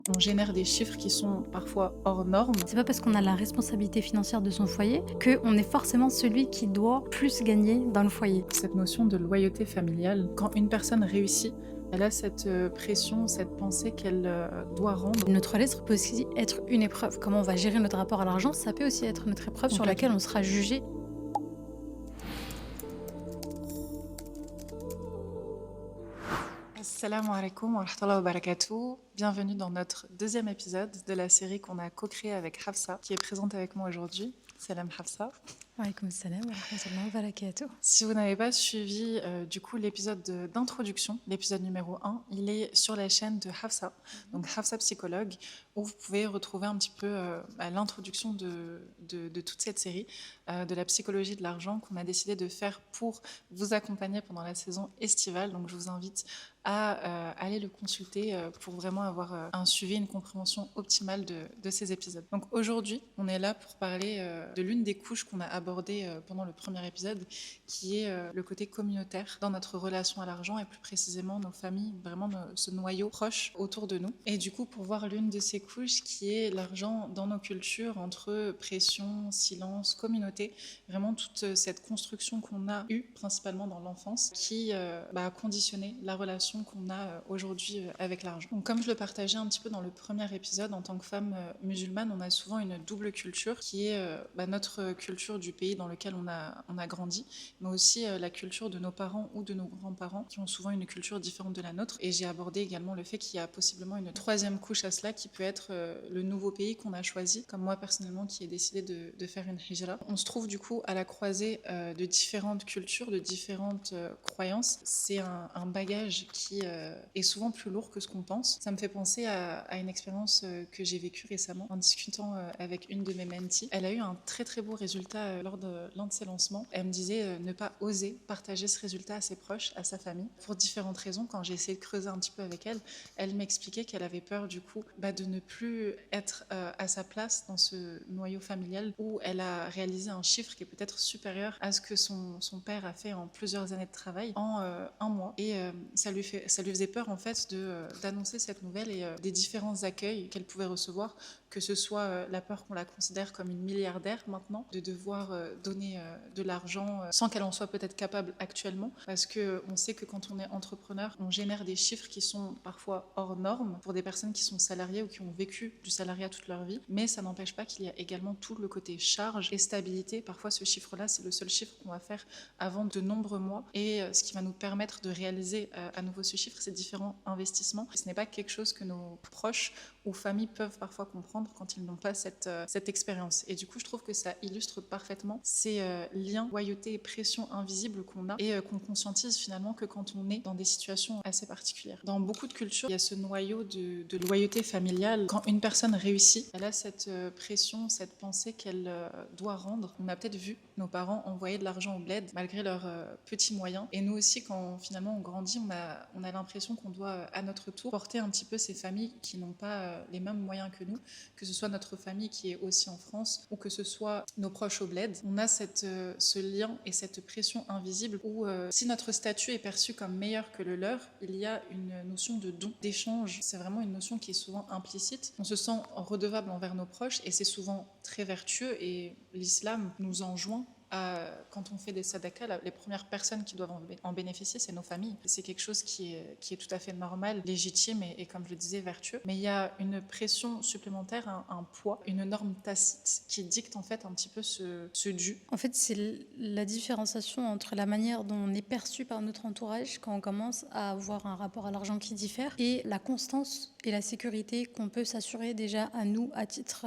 On génère des chiffres qui sont parfois hors normes. C'est pas parce qu'on a la responsabilité financière de son foyer qu'on est forcément celui qui doit plus gagner dans le foyer. Cette notion de loyauté familiale, quand une personne réussit, elle a cette pression, cette pensée qu'elle doit rendre. Notre lettre peut aussi être une épreuve. Comment on va gérer notre rapport à l'argent, ça peut aussi être notre épreuve sur laquelle Complètement. on sera jugé. Assalamu alaikum wa rahmatullahi wa barakatuh. Bienvenue dans notre deuxième épisode de la série qu'on a co-créée avec Hafsa, qui est présente avec moi aujourd'hui. Salam Hafsa. Wa alaykoum salam wa rahmatullahi wa barakatuh. Si vous n'avez pas suivi du coup l'épisode d'introduction, l'épisode numéro 1, il est sur la chaîne de Hafsa, donc Hafsa Psychologue, où vous pouvez retrouver un petit peu l'introduction de toute cette série, de la psychologie de l'argent qu'on a décidé de faire pour vous accompagner pendant la saison estivale. Donc je vous invite à aller le consulter pour vraiment avoir un suivi, une compréhension optimale de ces épisodes. Donc aujourd'hui, on est là pour parler de l'une des couches qu'on a abordées pendant le premier épisode, qui est le côté communautaire dans notre relation à l'argent et plus précisément nos familles, vraiment ce noyau proche autour de nous. Et du coup, pour voir l'une de ces couches qui est l'argent dans nos cultures, entre pression, silence, communauté, vraiment toute cette construction qu'on a eue principalement dans l'enfance qui a conditionné la relation qu'on a aujourd'hui avec l'argent. Donc comme je le partageais un petit peu dans le premier épisode, en tant que femme musulmane, on a souvent une double culture qui est notre culture du pays dans lequel on a grandi, mais aussi la culture de nos parents ou de nos grands-parents qui ont souvent une culture différente de la nôtre. Et j'ai abordé également le fait qu'il y a possiblement une troisième couche à cela qui peut être le nouveau pays qu'on a choisi, comme moi personnellement qui ai décidé de faire une hijra. On se trouve du coup à la croisée de différentes cultures, de différentes croyances. C'est un bagage qui est souvent plus lourd que ce qu'on pense. Ça me fait penser à une expérience que j'ai vécue récemment en discutant avec une de mes mentees. Elle a eu un très très beau résultat lors de l'un de ses lancements. Elle me disait ne pas oser partager ce résultat à ses proches, à sa famille, pour différentes raisons. Quand j'ai essayé de creuser un petit peu avec elle, elle m'expliquait qu'elle avait peur du coup de ne plus être à sa place dans ce noyau familial où elle a réalisé un chiffre qui est peut-être supérieur à ce que son père a fait en plusieurs années de travail en un mois. Et ça lui faisait peur en fait d'annoncer cette nouvelle et des différents accueils qu'elle pouvait recevoir, que ce soit la peur qu'on la considère comme une milliardaire maintenant, de devoir donner de l'argent sans qu'elle en soit peut-être capable actuellement, parce qu'on sait que quand on est entrepreneur, on génère des chiffres qui sont parfois hors normes pour des personnes qui sont salariées ou qui ont vécu du salariat toute leur vie, mais ça n'empêche pas qu'il y a également tout le côté charge et stabilité. Parfois ce chiffre-là, c'est le seul chiffre qu'on va faire avant de nombreux mois, et ce qui va nous permettre de réaliser à nouveau ce chiffre, ces différents investissements. Ce n'est pas quelque chose que nos proches ou familles peuvent parfois comprendre quand ils n'ont pas cette expérience. Et du coup, je trouve que ça illustre parfaitement ces liens, loyauté et pression invisibles qu'on a et qu'on conscientise finalement que quand on est dans des situations assez particulières. Dans beaucoup de cultures, il y a ce noyau de loyauté familiale. Quand une personne réussit, elle a cette pression, cette pensée qu'elle doit rendre. On a peut-être vu nos parents envoyer de l'argent au bled malgré leurs petits moyens. Et nous aussi, quand finalement on grandit, on a l'impression qu'on doit à notre tour porter un petit peu ces familles qui n'ont pas les mêmes moyens que nous, que ce soit notre famille qui est aussi en France ou que ce soit nos proches au bled. On a ce lien et cette pression invisible où si notre statut est perçu comme meilleur que le leur, il y a une notion de don, d'échange. C'est vraiment une notion qui est souvent implicite. On se sent redevable envers nos proches et c'est souvent très vertueux, et l'islam nous enjoint quand on fait des sadaqas, les premières personnes qui doivent en bénéficier, c'est nos familles. C'est quelque chose qui est tout à fait normal, légitime et comme je le disais, vertueux. Mais il y a une pression supplémentaire, un poids, une norme tacite qui dicte en fait un petit peu ce dû. En fait, c'est la différenciation entre la manière dont on est perçu par notre entourage quand on commence à avoir un rapport à l'argent qui diffère et la constance et la sécurité qu'on peut s'assurer déjà à nous à titre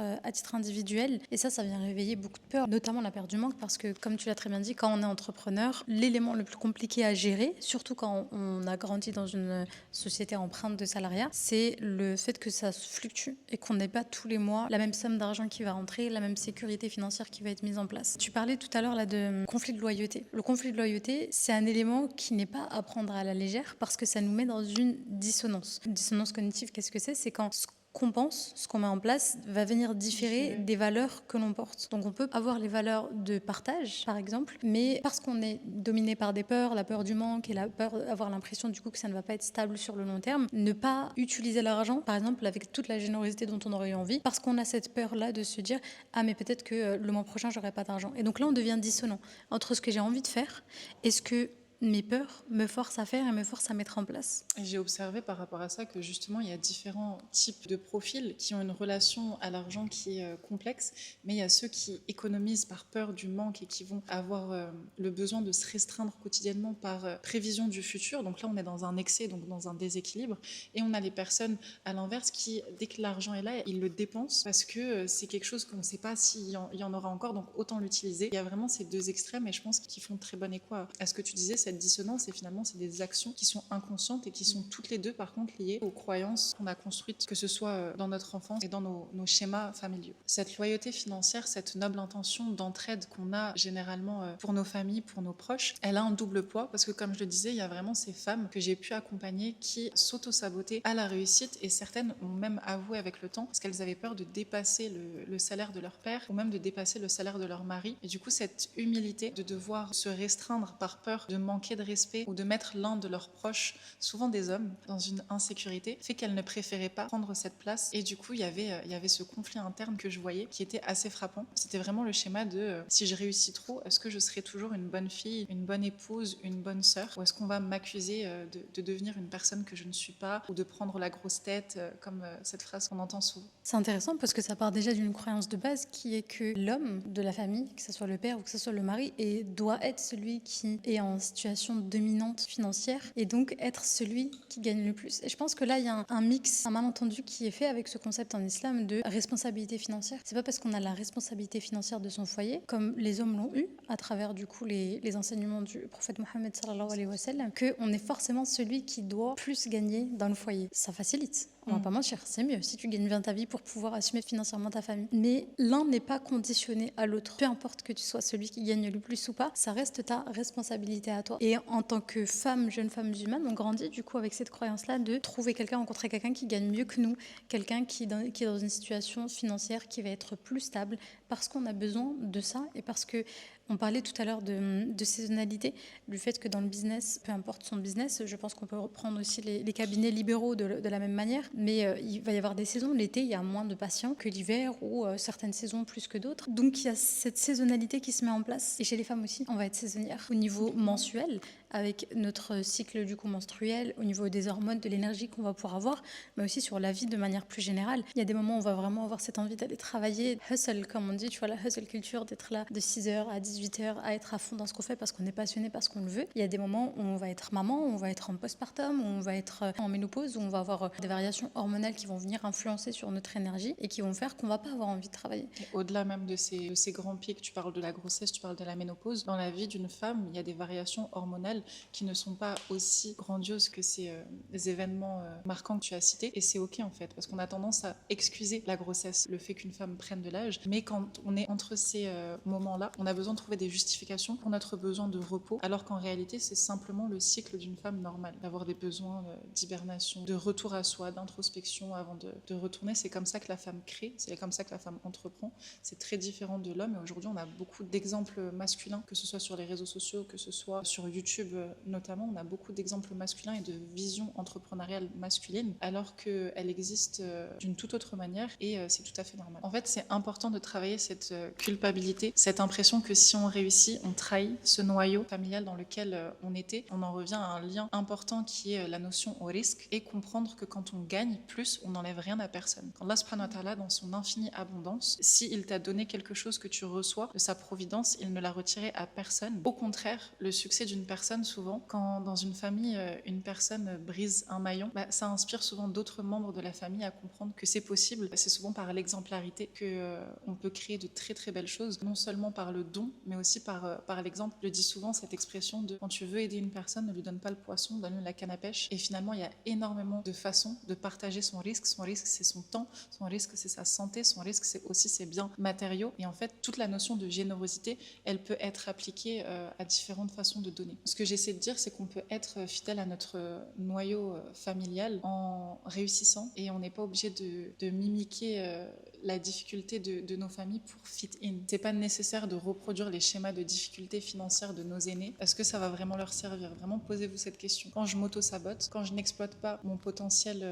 individuel. Et ça vient réveiller beaucoup de peur, notamment la peur du manque, parce que comme tu l'as très bien dit, quand on est entrepreneur, l'élément le plus compliqué à gérer, surtout quand on a grandi dans une société empreinte de salariat, c'est le fait que ça fluctue et qu'on n'ait pas tous les mois la même somme d'argent qui va rentrer, la même sécurité financière qui va être mise en place. Tu parlais tout à l'heure là de conflit de loyauté. Le conflit de loyauté, c'est un élément qui n'est pas à prendre à la légère parce que ça nous met dans une dissonance. Une dissonance cognitive, qu'est-ce que c'est ? C'est quand ce qu'on pense, ce qu'on met en place, va venir différer des valeurs que l'on porte. Donc on peut avoir les valeurs de partage, par exemple, mais parce qu'on est dominé par des peurs, la peur du manque et la peur d'avoir l'impression du coup que ça ne va pas être stable sur le long terme, ne pas utiliser l'argent, par exemple, avec toute la générosité dont on aurait eu envie, parce qu'on a cette peur-là de se dire « Ah, mais peut-être que le mois prochain, j'aurai pas d'argent ». Et donc là, on devient dissonant entre ce que j'ai envie de faire et ce que mes peurs me forcent à faire et me forcent à mettre en place. Et j'ai observé par rapport à ça que justement il y a différents types de profils qui ont une relation à l'argent qui est complexe, mais il y a ceux qui économisent par peur du manque et qui vont avoir le besoin de se restreindre quotidiennement par prévision du futur. Donc là on est dans un excès, donc dans un déséquilibre. Et on a les personnes à l'inverse qui, dès que l'argent est là, ils le dépensent parce que c'est quelque chose qu'on ne sait pas s'il y en aura encore, donc autant l'utiliser. Il y a vraiment ces deux extrêmes et je pense qu'ils font très bon écho à ce que tu disais, cette dissonance, et finalement c'est des actions qui sont inconscientes et qui sont toutes les deux par contre liées aux croyances qu'on a construites, que ce soit dans notre enfance et dans nos schémas familiaux. Cette loyauté financière, cette noble intention d'entraide qu'on a généralement pour nos familles, pour nos proches, elle a un double poids parce que comme je le disais, il y a vraiment ces femmes que j'ai pu accompagner qui s'auto-sabotaient à la réussite, et certaines ont même avoué avec le temps parce qu'elles avaient peur de dépasser le salaire de leur père ou même de dépasser le salaire de leur mari. Et du coup, cette humilité de devoir se restreindre par peur de manquer de respect ou de mettre l'un de leurs proches, souvent des hommes, dans une insécurité, fait qu'elles ne préféraient pas prendre cette place. Et du coup, il y avait ce conflit interne que je voyais qui était assez frappant. C'était vraiment le schéma de si je réussis trop, est-ce que je serai toujours une bonne fille, une bonne épouse, une bonne sœur, ou est-ce qu'on va m'accuser de devenir une personne que je ne suis pas, ou de prendre la grosse tête, comme cette phrase qu'on entend souvent. C'est intéressant parce que ça part déjà d'une croyance de base qui est que l'homme de la famille, que ce soit le père ou que ce soit le mari, doit être celui qui est en situation dominante financière et donc être celui qui gagne le plus. Et je pense que là, il y a un mix, un malentendu qui est fait avec ce concept en islam de responsabilité financière. C'est pas parce qu'on a la responsabilité financière de son foyer, comme les hommes l'ont eu à travers du coup les enseignements du prophète Mohammed sallallahu alayhi wa sallam, qu'on est forcément celui qui doit plus gagner dans le foyer. Ça facilite. On va pas mentir, c'est mieux si tu gagnes bien ta vie pour pouvoir assumer financièrement ta famille. Mais l'un n'est pas conditionné à l'autre. Peu importe que tu sois celui qui gagne le plus ou pas, ça reste ta responsabilité à toi. Et en tant que femme, jeune femme musulmane, on grandit du coup avec cette croyance-là de trouver quelqu'un, rencontrer quelqu'un qui gagne mieux que nous, quelqu'un qui est dans une situation financière qui va être plus stable parce qu'on a besoin de ça et parce que on parlait tout à l'heure de saisonnalité, du fait que dans le business, peu importe son business, je pense qu'on peut reprendre aussi les cabinets libéraux de la même manière, mais il va y avoir des saisons. L'été, il y a moins de patients que l'hiver ou certaines saisons plus que d'autres. Donc il y a cette saisonnalité qui se met en place. Et chez les femmes aussi, on va être saisonnière au niveau mensuel, avec notre cycle du coup menstruel, au niveau des hormones, de l'énergie qu'on va pouvoir avoir, mais aussi sur la vie de manière plus générale. Il y a des moments où on va vraiment avoir cette envie d'aller travailler, hustle comme on dit, tu vois, la hustle culture, d'être là de 6h à 18h, à être à fond dans ce qu'on fait parce qu'on est passionné, parce qu'on le veut. Il y a des moments où on va être maman, où on va être en postpartum, où on va être en ménopause, où on va avoir des variations hormonales qui vont venir influencer sur notre énergie et qui vont faire qu'on va pas avoir envie de travailler. Et au-delà même de ces grands pics, tu parles de la grossesse, tu parles de la ménopause, dans la vie d'une femme, il y a des variations hormonales qui ne sont pas aussi grandioses que ces événements marquants que tu as cités. Et c'est ok en fait, parce qu'on a tendance à excuser la grossesse, le fait qu'une femme prenne de l'âge. Mais quand on est entre ces moments-là, on a besoin de trouver des justifications pour notre besoin de repos, alors qu'en réalité, c'est simplement le cycle d'une femme normale, d'avoir des besoins d'hibernation, de retour à soi, d'introspection avant de retourner. C'est comme ça que la femme crée, c'est comme ça que la femme entreprend. C'est très différent de l'homme. Et aujourd'hui, on a beaucoup d'exemples masculins, que ce soit sur les réseaux sociaux, que ce soit sur YouTube notamment. On a beaucoup d'exemples masculins et de vision entrepreneuriale masculine, alors qu'elle existe d'une toute autre manière, et c'est tout à fait normal. En fait, c'est important de travailler cette culpabilité, cette impression que si on réussit, on trahit ce noyau familial dans lequel on était. On en revient à un lien important qui est la notion au risque, et comprendre que quand on gagne plus, on n'enlève rien à personne. Quand Allah subhanahu wa ta'ala, dans son infinie abondance, s'il t'a donné quelque chose que tu reçois de sa providence, il ne l'a retiré à personne. Au contraire, le succès d'une personne, souvent, quand dans une famille, une personne brise un maillon, ça inspire souvent d'autres membres de la famille à comprendre que c'est possible. C'est souvent par l'exemplarité qu'on peut créer de très très belles choses, non seulement par le don, mais aussi par l'exemple. Je dis souvent cette expression de quand tu veux aider une personne, ne lui donne pas le poisson, donne-lui la canne à pêche. Et finalement, il y a énormément de façons de partager son risque. Son risque, c'est son temps, son risque, c'est sa santé, son risque, c'est aussi ses biens matériaux. Et en fait, toute la notion de générosité, elle peut être appliquée à différentes façons de donner. Ce que que j'essaie de dire, c'est qu'on peut être fidèle à notre noyau familial en réussissant, et on n'est pas obligé de mimiquer la difficulté de nos familles pour fit in. C'est pas nécessaire de reproduire les schémas de difficultés financières de nos aînés. Est-ce que ça va vraiment leur servir? Vraiment, posez-vous cette question. Quand je m'auto-sabote, quand je n'exploite pas mon potentiel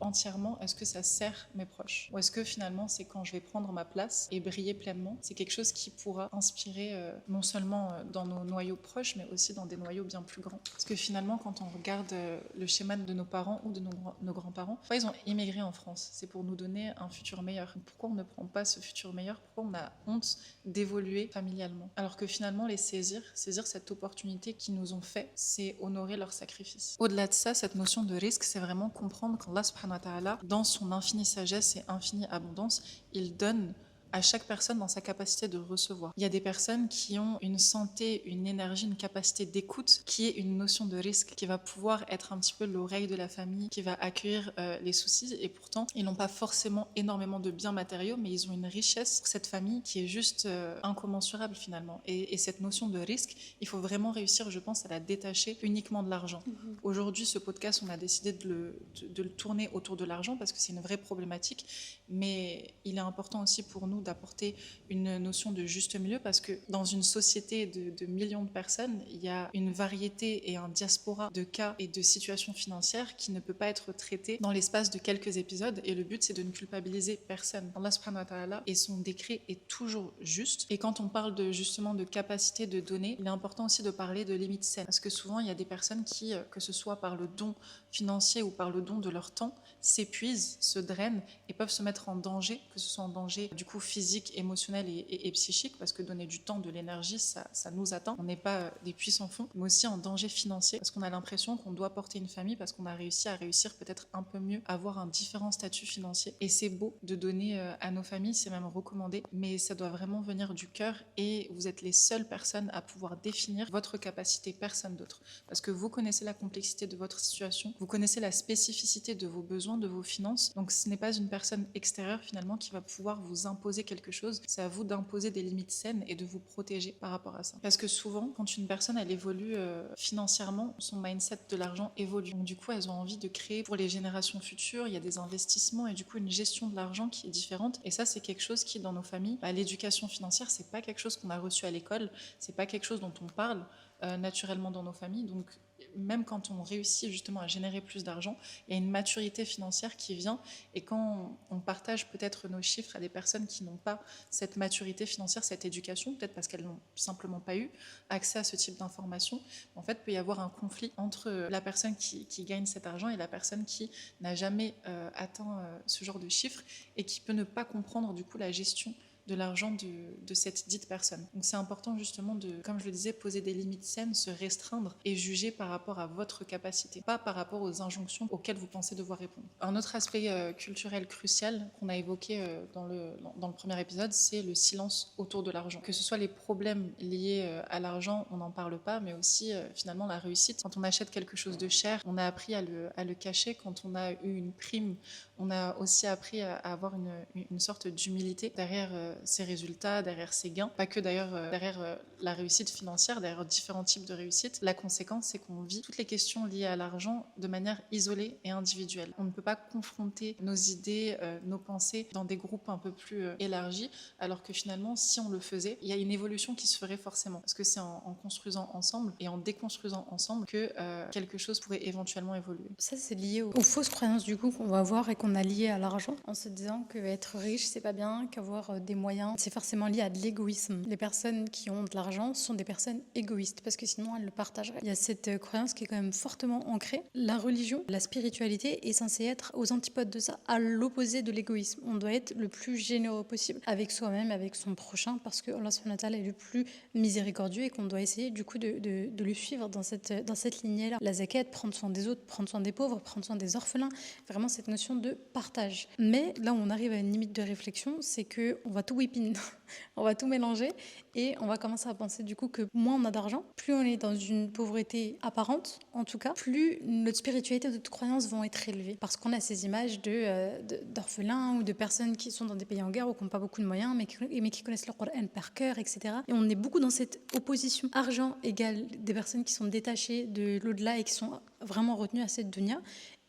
entièrement, est-ce que ça sert mes proches? Ou est-ce que finalement, c'est quand je vais prendre ma place et briller pleinement, c'est quelque chose qui pourra inspirer non seulement dans nos noyaux proches, mais aussi dans des noyaux bien plus grands. Parce que finalement, quand on regarde le schéma de nos parents ou de nos grands-parents, pourquoi ils ont immigré en France? C'est pour nous donner un futur meilleur. Pourquoi on ne prend pas ce futur meilleur? Pourquoi on a honte d'évoluer familialement? Alors que finalement, les saisir cette opportunité qu'ils nous ont fait, c'est honorer leur sacrifice. Au-delà de ça, cette notion de risque, c'est vraiment comprendre qu'Allah subhanahu wa ta'ala, dans son infinie sagesse et infinie abondance, il donne à chaque personne dans sa capacité de recevoir. Il y a des personnes qui ont une santé, une énergie, une capacité d'écoute qui est une notion de risque, qui va pouvoir être un petit peu l'oreille de la famille, qui va accueillir les soucis, et pourtant ils n'ont pas forcément énormément de biens matériaux, mais ils ont une richesse pour cette famille qui est juste incommensurable finalement. Et cette notion de risque, il faut vraiment réussir, je pense, à la détacher uniquement de l'argent. Aujourd'hui, ce podcast, on a décidé de le tourner autour de l'argent parce que c'est une vraie problématique, mais il est important aussi pour nous d'apporter une notion de juste milieu, parce que dans une société de millions de personnes, il y a une variété et un diaspora de cas et de situations financières qui ne peut pas être traité dans l'espace de quelques épisodes, et le but c'est de ne culpabiliser personne. Allah subhanahu wa ta'ala et son décret est toujours juste, et quand on parle justement de capacité de donner, il est important aussi de parler de limites saines, parce que souvent il y a des personnes qui, que ce soit par le don financier ou par le don de leur temps, s'épuisent, se drainent et peuvent se mettre en danger, que ce soit en danger du coup physique, émotionnel et psychique, parce que donner du temps, de l'énergie, ça nous atteint. On n'est pas des puissants fonds, mais aussi en danger financier, parce qu'on a l'impression qu'on doit porter une famille parce qu'on a réussi à réussir peut-être un peu mieux, avoir un différent statut financier. Et c'est beau de donner à nos familles, c'est même recommandé, mais ça doit vraiment venir du cœur, et vous êtes les seules personnes à pouvoir définir votre capacité, personne d'autre. Parce que vous connaissez la complexité de votre situation, vous connaissez la spécificité de vos besoins, de vos finances, donc ce n'est pas une personne extérieure finalement qui va pouvoir vous imposer quelque chose, c'est à vous d'imposer des limites saines et de vous protéger par rapport à ça. Parce que souvent, quand une personne elle évolue financièrement, son mindset de l'argent évolue. Donc du coup, elles ont envie de créer pour les générations futures, il y a des investissements et du coup une gestion de l'argent qui est différente. Et ça, c'est quelque chose qui, dans nos familles, l'éducation financière, c'est pas quelque chose qu'on a reçu à l'école, c'est pas quelque chose dont on parle naturellement dans nos familles. Donc même quand on réussit justement à générer plus d'argent, il y a une maturité financière qui vient, et quand on partage peut-être nos chiffres à des personnes qui n'ont pas cette maturité financière, cette éducation, peut-être parce qu'elles n'ont simplement pas eu accès à ce type d'informations, en fait, peut y avoir un conflit entre la personne qui gagne cet argent et la personne qui n'a jamais atteint ce genre de chiffres, et qui peut ne pas comprendre du coup la gestion de l'argent de cette dite personne. Donc c'est important justement de, comme je le disais, poser des limites saines, se restreindre et juger par rapport à votre capacité, pas par rapport aux injonctions auxquelles vous pensez devoir répondre. Un autre aspect culturel crucial qu'on a évoqué dans le premier épisode, c'est le silence autour de l'argent. Que ce soit les problèmes liés à l'argent, on n'en parle pas, mais aussi finalement la réussite. Quand on achète quelque chose de cher, on a appris à le cacher. Quand on a eu une prime, on a aussi appris à avoir une sorte d'humilité derrière ses résultats, derrière ses gains. Pas que d'ailleurs derrière la réussite financière, derrière différents types de réussite. La conséquence, c'est qu'on vit toutes les questions liées à l'argent de manière isolée et individuelle. On ne peut pas confronter nos idées, nos pensées dans des groupes un peu plus élargis, alors que finalement, si on le faisait, il y a une évolution qui se ferait forcément. Parce que c'est en construisant ensemble et en déconstruisant ensemble que quelque chose pourrait éventuellement évoluer. Ça, c'est lié aux fausses croyances du coup qu'on va avoir et qu'on a liées à l'argent, en se disant qu'être riche, c'est pas bien, qu'avoir des moyens, c'est forcément lié à de l'égoïsme. Les personnes qui ont de l'argent sont des personnes égoïstes, parce que sinon elles le partageraient. Il y a cette croyance qui est quand même fortement ancrée. La religion, la spiritualité est censée être aux antipodes de ça, à l'opposé de l'égoïsme. On doit être le plus généreux possible avec soi-même, avec son prochain, parce que Allah subhanahu wa ta'ala est le plus miséricordieux, et qu'on doit essayer du coup de le suivre dans cette lignée-là. La zakat, prendre soin des autres, prendre soin des pauvres, prendre soin des orphelins, vraiment cette notion de partage. Mais là où on arrive à une limite de réflexion, c'est qu'on va tout whipping, on va tout mélanger et on va commencer à penser du coup que moins on a d'argent, plus on est dans une pauvreté apparente, en tout cas, plus notre spiritualité et notre croyance vont être élevées. Parce qu'on a ces images d'orphelins ou de personnes qui sont dans des pays en guerre ou qui n'ont pas beaucoup de moyens, mais qui connaissent le Coran par cœur, etc. Et on est beaucoup dans cette opposition. Argent égale des personnes qui sont détachées de l'au-delà et qui sont vraiment retenues à cette dunya.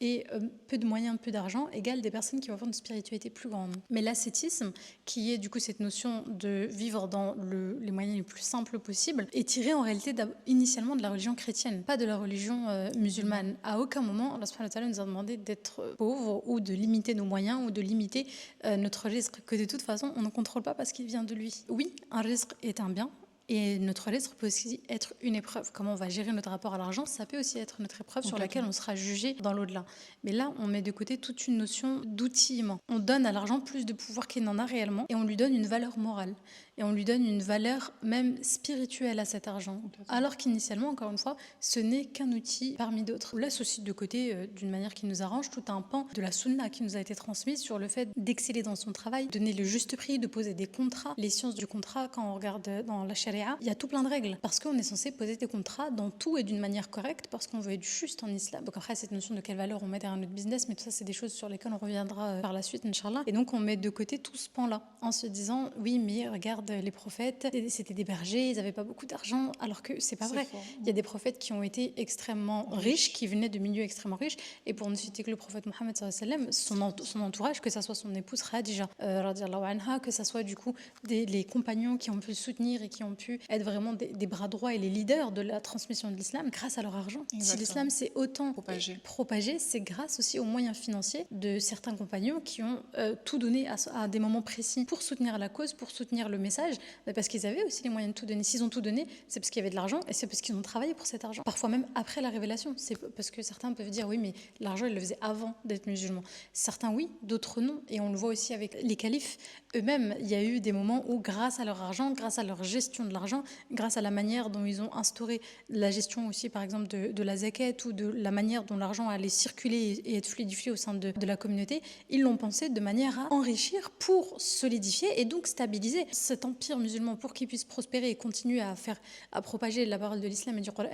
Et peu de moyens, peu d'argent égale des personnes qui vont avoir une spiritualité plus grande. Mais l'ascétisme, qui est du coup cette notion de vivre dans les moyens les plus simples possibles, est tiré en réalité initialement de la religion chrétienne, pas de la religion musulmane. À aucun moment, Allah subhanahu wa ta'ala nous a demandé d'être pauvres ou de limiter nos moyens ou de limiter notre risque, que de toute façon on ne contrôle pas parce qu'il vient de lui. Oui, un risque est un bien. Et notre risque peut aussi être une épreuve. Comment on va gérer notre rapport à l'argent, ça peut aussi être notre épreuve sur laquelle on sera jugé dans l'au-delà. Mais là, on met de côté toute une notion d'outillement. On donne à l'argent plus de pouvoir qu'il n'en a réellement et on lui donne une valeur morale. Et on lui donne une valeur même spirituelle à cet argent. Alors qu'initialement, encore une fois, ce n'est qu'un outil parmi d'autres. On laisse aussi de côté, d'une manière qui nous arrange, tout un pan de la sunna qui nous a été transmise sur le fait d'exceller dans son travail, donner le juste prix, de poser des contrats. Les sciences du contrat, quand on regarde dans la charia, il y a tout plein de règles. Parce qu'on est censé poser des contrats dans tout et d'une manière correcte, parce qu'on veut être juste en islam. Donc après, cette notion de quelle valeur on met derrière notre business, mais tout ça, c'est des choses sur lesquelles on reviendra par la suite, Inch'Allah. Et donc, on met de côté tout ce pan-là, en se disant, oui, mais regarde, les prophètes, c'était des bergers, ils n'avaient pas beaucoup d'argent, alors que c'est pas vrai. Fort. Il y a des prophètes qui ont été extrêmement riches, qui venaient de milieux extrêmement riches, et pour ne citer que le prophète Mohammed, son entourage, que ça soit son épouse Khadija, radiallahu anha, que ça soit du coup les compagnons qui ont pu le soutenir et qui ont pu être vraiment des bras droits et les leaders de la transmission de l'islam grâce à leur argent. Exactement. Si l'islam s'est autant propagé, c'est grâce aussi aux moyens financiers de certains compagnons qui ont tout donné à des moments précis pour soutenir la cause, pour soutenir le message, parce qu'ils avaient aussi les moyens de tout donner. S'ils ont tout donné, c'est parce qu'il y avait de l'argent et c'est parce qu'ils ont travaillé pour cet argent. Parfois même après la révélation. C'est parce que certains peuvent dire oui, mais l'argent, ils le faisaient avant d'être musulmans. Certains oui, d'autres non. Et on le voit aussi avec les califes eux-mêmes. Il y a eu des moments où, grâce à leur argent, grâce à leur gestion de l'argent, grâce à la manière dont ils ont instauré la gestion aussi, par exemple, de la zakat ou de la manière dont l'argent allait circuler et être fluidifié au sein de la communauté, ils l'ont pensé de manière à enrichir pour solidifier et donc stabiliser cet empire musulman pour qu'il puisse prospérer et continuer à propager la parole de l'islam et du Coran.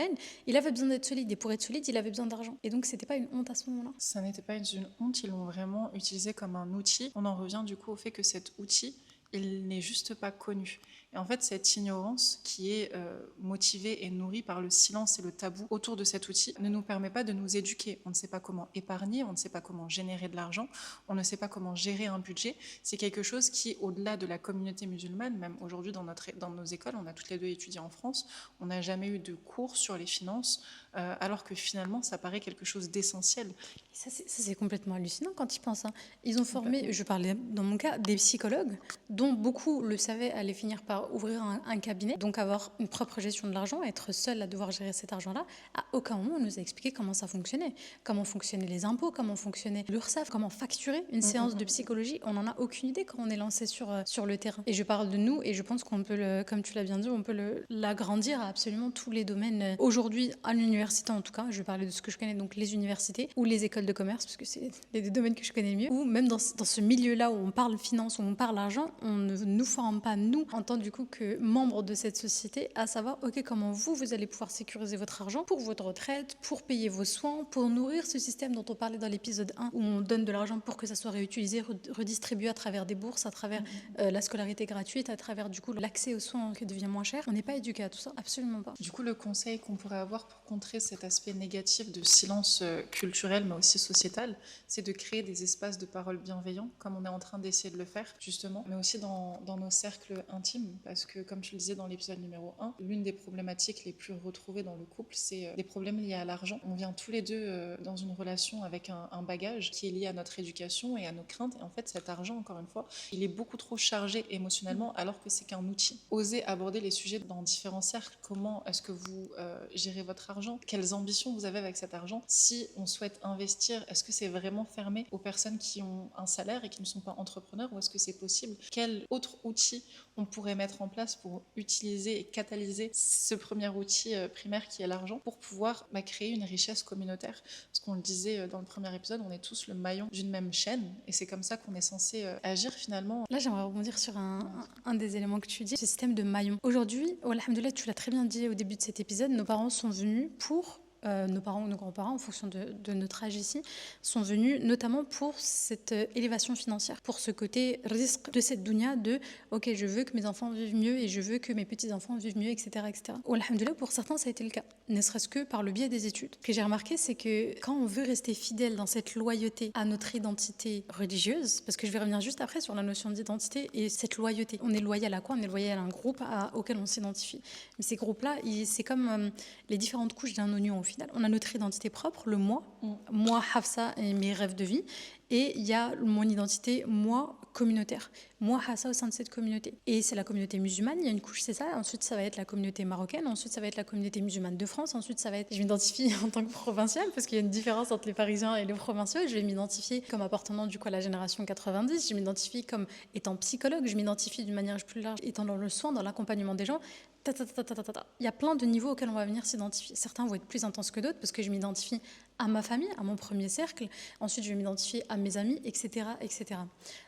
Il avait besoin d'être solide et pour être solide, il avait besoin d'argent. Et donc, c'était pas une honte à ce moment-là. Ça n'était pas une honte, ils l'ont vraiment utilisé comme un outil. On en revient du coup au fait que cet outil, il n'est juste pas connu. Et en fait, cette ignorance qui est motivée et nourrie par le silence et le tabou autour de cet outil ne nous permet pas de nous éduquer. On ne sait pas comment épargner, on ne sait pas comment générer de l'argent, on ne sait pas comment gérer un budget. C'est quelque chose qui, au-delà de la communauté musulmane, même aujourd'hui dans nos écoles, on a toutes les deux étudié en France, on n'a jamais eu de cours sur les finances, alors que finalement, ça paraît quelque chose d'essentiel. Et ça, c'est complètement hallucinant quand ils pensent. Ils ont formé, je parlais dans mon cas, des psychologues, dont beaucoup le savaient allaient finir par ouvrir un cabinet, donc avoir une propre gestion de l'argent, être seul à devoir gérer cet argent-là. À aucun moment, on nous a expliqué comment ça fonctionnait, comment fonctionnaient les impôts, comment fonctionnait l'URSSAF, comment facturer une séance de psychologie. On n'en a aucune idée quand on est lancé sur le terrain. Et je parle de nous, et je pense qu'on peut, comme tu l'as bien dit, on peut l'agrandir à absolument tous les domaines. Aujourd'hui, à l'université en tout cas, je vais parler de ce que je connais, donc les universités ou les écoles de commerce, parce que c'est les deux domaines que je connais le mieux, ou même dans ce milieu-là où on parle finance, où on parle argent, on ne nous forme pas, nous, en tant du coup que membres de cette société, à savoir, ok, comment vous allez pouvoir sécuriser votre argent pour votre retraite, pour payer vos soins, pour nourrir ce système dont on parlait dans l'épisode 1, où on donne de l'argent pour que ça soit réutilisé, redistribué à travers des bourses, à travers la scolarité gratuite, à travers du coup l'accès aux soins qui devient moins cher. On n'est pas éduqué à tout ça, absolument pas. Du coup, le conseil qu'on pourrait avoir pour contrer cet aspect négatif de silence culturel, mais aussi sociétal, c'est de créer des espaces de parole bienveillants, comme on est en train d'essayer de le faire, justement, mais aussi dans nos cercles intimes, parce que, comme tu le disais dans l'épisode numéro 1, l'une des problématiques les plus retrouvées dans le couple, c'est des problèmes liés à l'argent. On vient tous les deux dans une relation avec un bagage qui est lié à notre éducation et à nos craintes, et en fait, cet argent, encore une fois, il est beaucoup trop chargé émotionnellement, alors que c'est qu'un outil. Osez aborder les sujets dans différents cercles. Comment est-ce que vous gérez votre argent? quelles ambitions vous avez avec cet argent. Si on souhaite investir, est-ce que c'est vraiment fermé aux personnes qui ont un salaire et qui ne sont pas entrepreneurs, ou est-ce que c'est possible? Quel autre outil on pourrait mettre en place pour utiliser et catalyser ce premier outil primaire qui est l'argent, pour pouvoir créer une richesse communautaire? Parce qu'on le disait dans le premier épisode, on est tous le maillon d'une même chaîne, et c'est comme ça qu'on est censé agir finalement. Là, j'aimerais rebondir sur un des éléments que tu dis, ce système de maillon. Aujourd'hui, alhamdoulilah, tu l'as très bien dit au début de cet épisode, nos parents sont venus pour... nos parents ou nos grands-parents, en fonction de notre âge ici, sont venus notamment pour cette élévation financière, pour ce côté risque de cette dunya de « ok, je veux que mes enfants vivent mieux et je veux que mes petits-enfants vivent mieux, etc. etc. » Alhamdoulilah, pour certains, ça a été le cas, ne serait-ce que par le biais des études. Ce que j'ai remarqué, c'est que quand on veut rester fidèle dans cette loyauté à notre identité religieuse, parce que je vais revenir juste après sur la notion d'identité et cette loyauté, on est loyal à quoi? On est loyal à un groupe auquel on s'identifie. Mais ces groupes-là, c'est comme les différentes couches d'un oignon au final. On a notre identité propre, le moi, moi Hafsa et mes rêves de vie, et il y a mon identité moi communautaire, moi Hafsa au sein de cette communauté. Et c'est la communauté musulmane, il y a une couche, c'est ça. Ensuite, ça va être la communauté marocaine, ensuite, ça va être la communauté musulmane de France, ensuite, ça va être, je m'identifie en tant que provinciale, parce qu'il y a une différence entre les Parisiens et les provinciaux. Je vais m'identifier comme appartenant du coup à la génération 90, je m'identifie comme étant psychologue, je m'identifie d'une manière plus large, étant dans le soin, dans l'accompagnement des gens. Il y a plein de niveaux auxquels on va venir s'identifier. Certains vont être plus intenses que d'autres parce que je m'identifie à ma famille, à mon premier cercle. Ensuite, je vais m'identifier à mes amis, etc., etc.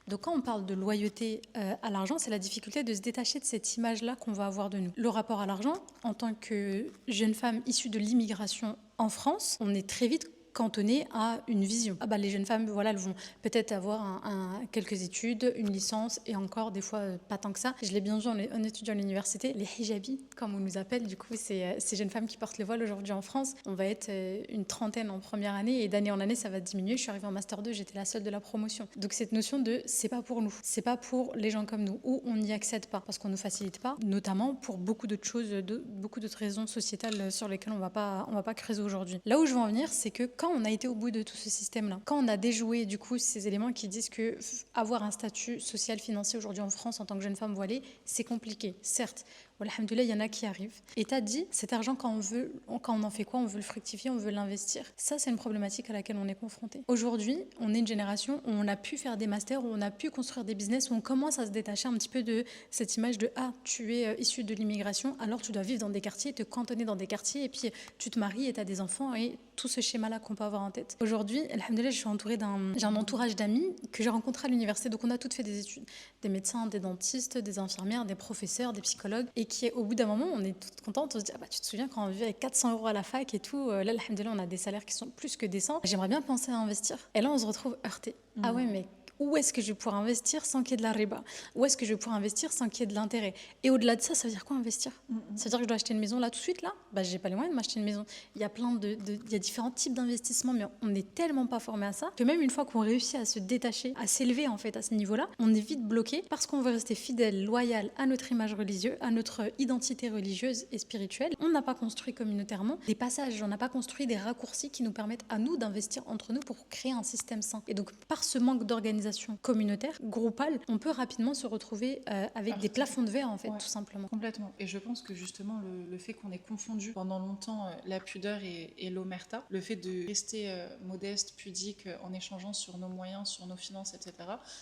Donc, quand on parle de loyauté à l'argent, c'est la difficulté de se détacher de cette image-là qu'on va avoir de nous. Le rapport à l'argent, en tant que jeune femme issue de l'immigration en France, on est très vite cantonné à une vision. Les jeunes femmes, voilà, elles vont peut-être avoir quelques études, une licence, et encore des fois pas tant que ça. Je l'ai bien vu en étudiant à l'université, les hijabis, comme on nous appelle, du coup, c'est ces jeunes femmes qui portent le voile aujourd'hui en France. On va être une trentaine en première année, et d'année en année, ça va diminuer. Je suis arrivée en Master 2, j'étais la seule de la promotion. Donc cette notion de c'est pas pour nous, c'est pas pour les gens comme nous, ou on n'y accède pas, parce qu'on ne facilite pas, notamment pour beaucoup d'autres choses, beaucoup d'autres raisons sociétales sur lesquelles on va pas creuser aujourd'hui. Là où je veux en venir, c'est que quand on a été au bout de tout ce système-là, quand on a déjoué du coup ces éléments qui disent que avoir un statut social financier aujourd'hui en France en tant que jeune femme voilée, c'est compliqué, certes. Alhamdoulilah, il y en a qui arrivent. Et t'as dit, cet argent, quand on en fait quoi? On veut le fructifier, on veut l'investir. Ça, c'est une problématique à laquelle on est confronté. Aujourd'hui, on est une génération où on a pu faire des masters, où on a pu construire des business, où on commence à se détacher un petit peu de cette image de « Ah, tu es issu de l'immigration, alors tu dois vivre dans des quartiers, te cantonner dans des quartiers, et puis tu te maries et tu as des enfants, et tout ce schéma-là qu'on peut avoir en tête. » Aujourd'hui, alhamdoulilah, j'ai un entourage d'amis que j'ai rencontrés à l'université, donc on a toutes fait des études. Des médecins, des dentistes, des infirmières, des professeurs, des psychologues, et qui, au bout d'un moment, on est toutes contentes, on se dit tu te souviens quand on vivait avec 400 € à la fac et tout, là, alhamdoulilah, on a des salaires qui sont plus que décents. J'aimerais bien penser à investir. Et là, on se retrouve heurté. Ah ouais, mais où est-ce que je vais pouvoir investir sans qu'il y ait de la riba? Où est-ce que je vais pouvoir investir sans qu'il y ait de l'intérêt? Et au-delà de ça, ça veut dire quoi investir? Ça veut dire que je dois acheter une maison là tout de suite là? J'ai pas les moyens de m'acheter une maison. Il y a il y a différents types d'investissements, mais on n'est tellement pas formé à ça que même une fois qu'on réussit à se détacher, à s'élever en fait à ce niveau-là, on est vite bloqué parce qu'on veut rester fidèle, loyal à notre image religieuse, à notre identité religieuse et spirituelle. On n'a pas construit communautairement des passages, on n'a pas construit des raccourcis qui nous permettent à nous d'investir entre nous pour créer un système sain. Et donc par ce manque d'organisation communautaire, groupale, on peut rapidement se retrouver avec des plafonds de verre en fait, tout simplement. Complètement. Et je pense que justement le fait qu'on ait confondu pendant longtemps la pudeur et l'omerta, le fait de rester modeste, pudique en échangeant sur nos moyens, sur nos finances, etc.,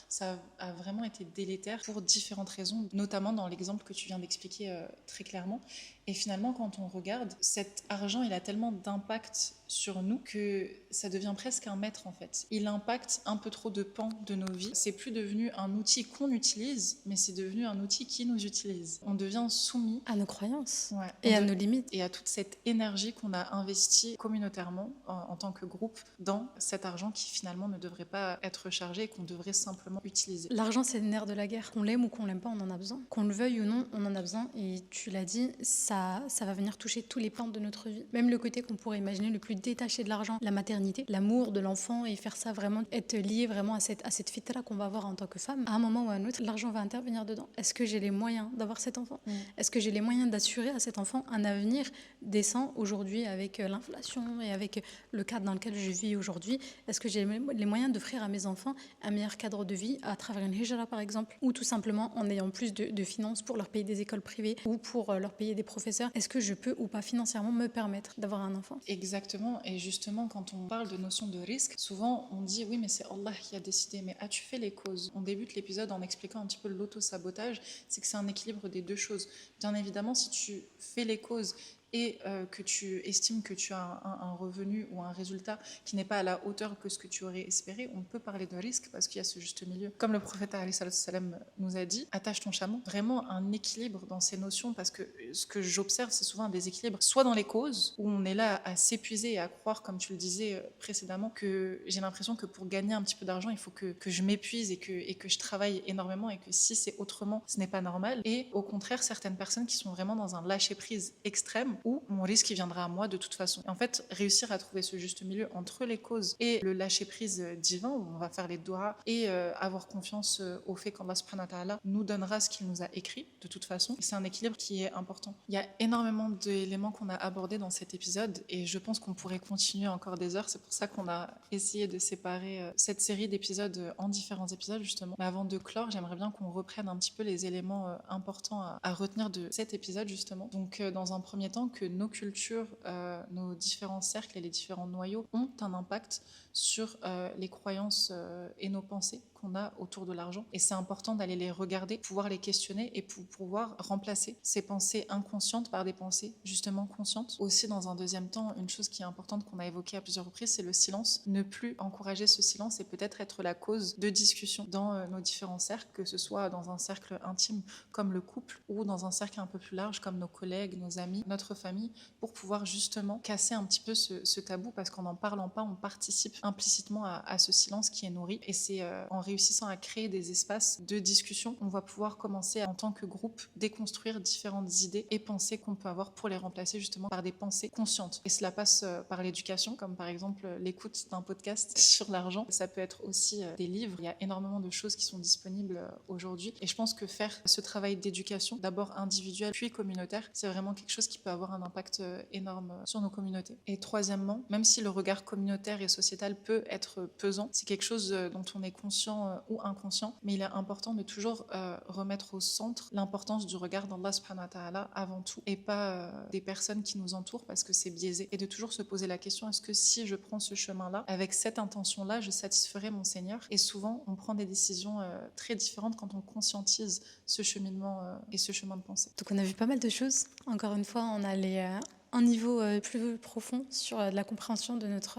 ça a vraiment été délétère pour différentes raisons, notamment dans l'exemple que tu viens d'expliquer très clairement. Et finalement, quand on regarde, cet argent, il a tellement d'impact sur nous que ça devient presque un maître en fait. Il impacte un peu trop de pans de nos vies. C'est plus devenu un outil qu'on utilise, mais c'est devenu un outil qui nous utilise. On devient soumis à nos croyances et à nos limites. Et à toute cette énergie qu'on a investie communautairement en tant que groupe dans cet argent qui finalement ne devrait pas être chargé et qu'on devrait simplement utiliser. L'argent, c'est le nerf de la guerre. Qu'on l'aime ou qu'on l'aime pas, on en a besoin. Qu'on le veuille ou non, on en a besoin. Et tu l'as dit, ça va venir toucher tous les pans de notre vie. Même le côté qu'on pourrait imaginer le plus détaché de l'argent, la maternité, l'amour de l'enfant, et faire ça vraiment, être lié vraiment à cette cette fitra qu'on va avoir en tant que femme, à un moment ou à un autre, l'argent va intervenir dedans. Est-ce que j'ai les moyens d'avoir cet enfant? Est-ce que j'ai les moyens d'assurer à cet enfant un avenir décent aujourd'hui avec l'inflation et avec le cadre dans lequel je vis aujourd'hui? Est-ce que j'ai les moyens d'offrir à mes enfants un meilleur cadre de vie à travers une hijra par exemple, ou tout simplement en ayant plus de finances pour leur payer des écoles privées ou pour leur payer des professeurs? Est-ce que je peux ou pas financièrement me permettre d'avoir un enfant? Exactement, et justement quand on parle de notion de risque, souvent on dit oui mais c'est Allah qui a décidé, mais as-tu fait les causes? On débute l'épisode en expliquant un petit peu l'auto-sabotage, c'est que c'est un équilibre des deux choses. Bien évidemment, si tu fais les causes et que tu estimes que tu as un revenu ou un résultat qui n'est pas à la hauteur que ce que tu aurais espéré, on peut parler de risque parce qu'il y a ce juste milieu. Comme le prophète salam nous a dit, attache ton chameau. Vraiment un équilibre dans ces notions, parce que ce que j'observe, c'est souvent un déséquilibre, soit dans les causes, où on est là à s'épuiser et à croire, comme tu le disais précédemment, que j'ai l'impression que pour gagner un petit peu d'argent, il faut que je m'épuise et que je travaille énormément, et que si c'est autrement, ce n'est pas normal. Et au contraire, certaines personnes qui sont vraiment dans un lâcher-prise extrême, où mon risque il viendra à moi de toute façon. Et en fait, réussir à trouver ce juste milieu entre les causes et le lâcher-prise divin, où on va faire les doigts et avoir confiance au fait qu'Allah subhanahu wa ta'ala nous donnera ce qu'il nous a écrit de toute façon. Et c'est un équilibre qui est important. Il y a énormément d'éléments qu'on a abordés dans cet épisode, et je pense qu'on pourrait continuer encore des heures. C'est pour ça qu'on a essayé de séparer cette série d'épisodes en différents épisodes justement. Mais avant de clore, j'aimerais bien qu'on reprenne un petit peu les éléments importants à retenir de cet épisode justement. Donc dans un premier temps, que nos cultures, nos différents cercles et les différents noyaux ont un impact sur les croyances et nos pensées qu'on a autour de l'argent. Et c'est important d'aller les regarder, pouvoir les questionner et pouvoir remplacer ces pensées inconscientes par des pensées justement conscientes. Aussi, dans un deuxième temps, une chose qui est importante qu'on a évoquée à plusieurs reprises, c'est le silence. Ne plus encourager ce silence et peut-être être la cause de discussion dans nos différents cercles, que ce soit dans un cercle intime comme le couple, ou dans un cercle un peu plus large comme nos collègues, nos amis, notre famille, pour pouvoir justement casser un petit peu ce tabou, parce qu'en n'en parlant pas, on participe implicitement à ce silence qui est nourri. Et c'est en réussissant à créer des espaces de discussion, on va pouvoir commencer en tant que groupe déconstruire différentes idées et pensées qu'on peut avoir, pour les remplacer justement par des pensées conscientes. Et cela passe par l'éducation, comme par exemple l'écoute d'un podcast sur l'argent. Ça peut être aussi des livres. Il y a énormément de choses qui sont disponibles aujourd'hui. Et je pense que faire ce travail d'éducation, d'abord individuel puis communautaire, c'est vraiment quelque chose qui peut avoir un impact énorme sur nos communautés. Et troisièmement, même si le regard communautaire et sociétal peut être pesant, c'est quelque chose dont on est conscient ou inconscient, mais il est important de toujours remettre au centre l'importance du regard d'Allah subhanahu wa ta'ala avant tout, et pas des personnes qui nous entourent, parce que c'est biaisé. Et de toujours se poser la question, est-ce que si je prends ce chemin-là, avec cette intention-là, je satisferai mon Seigneur? Et souvent, on prend des décisions très différentes quand on conscientise ce cheminement et ce chemin de pensée. Donc on a vu pas mal de choses. Encore une fois, on a un niveau plus profond sur la compréhension de notre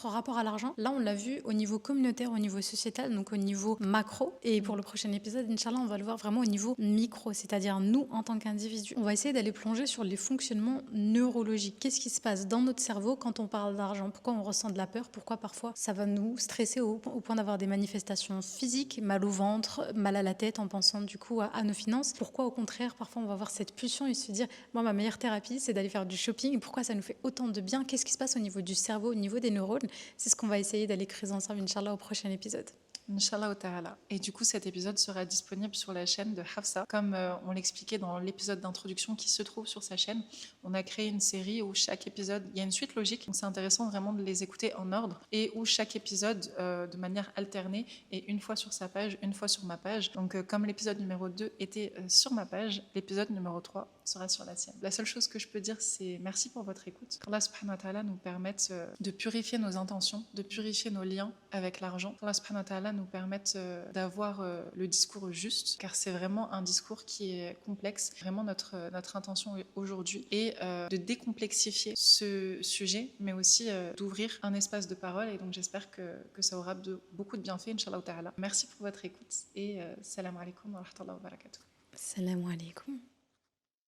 rapport à l'argent. Là, on l'a vu au niveau communautaire, au niveau sociétal, donc au niveau macro. Et pour le prochain épisode, Inch'Allah, on va le voir vraiment au niveau micro, c'est-à-dire nous, en tant qu'individus. On va essayer d'aller plonger sur les fonctionnements neurologiques. Qu'est-ce qui se passe dans notre cerveau quand on parle d'argent? Pourquoi on ressent de la peur? Pourquoi parfois ça va nous stresser au point d'avoir des manifestations physiques, mal au ventre, mal à la tête en pensant du coup à nos finances? Pourquoi au contraire, parfois on va avoir cette pulsion et se dire, moi, ma meilleure thérapie, c'est d'aller faire du shopping. Pourquoi ça nous fait autant de bien? Qu'est-ce qui se passe au niveau du cerveau, au niveau des neurones? C'est ce qu'on va essayer d'aller creuser ensemble, Inch'Allah, au prochain épisode. Inch'Allah ta'ala. Et du coup, cet épisode sera disponible sur la chaîne de Hafsa. Comme on l'expliquait dans l'épisode d'introduction qui se trouve sur sa chaîne, on a créé une série où chaque épisode, il y a une suite logique, donc c'est intéressant vraiment de les écouter en ordre, et où chaque épisode, de manière alternée, est une fois sur sa page, une fois sur ma page. Donc comme l'épisode numéro 2 était sur ma page, l'épisode numéro 3 sera sur la sienne. La seule chose que je peux dire, c'est merci pour votre écoute. Qu'Allah subhanahu wa ta'ala nous permette de purifier nos intentions, de purifier nos liens avec l'argent. Qu'Allah subhanahu wa ta'ala nous permette d'avoir le discours juste, car c'est vraiment un discours qui est complexe. Vraiment notre intention aujourd'hui est de décomplexifier ce sujet, mais aussi d'ouvrir un espace de parole. Et donc j'espère que ça aura beaucoup de bienfaits, Inch'Allah ta'ala. Merci pour votre écoute et salam alaikum wa rahmatullahi wa barakatuh. Salam alaikum.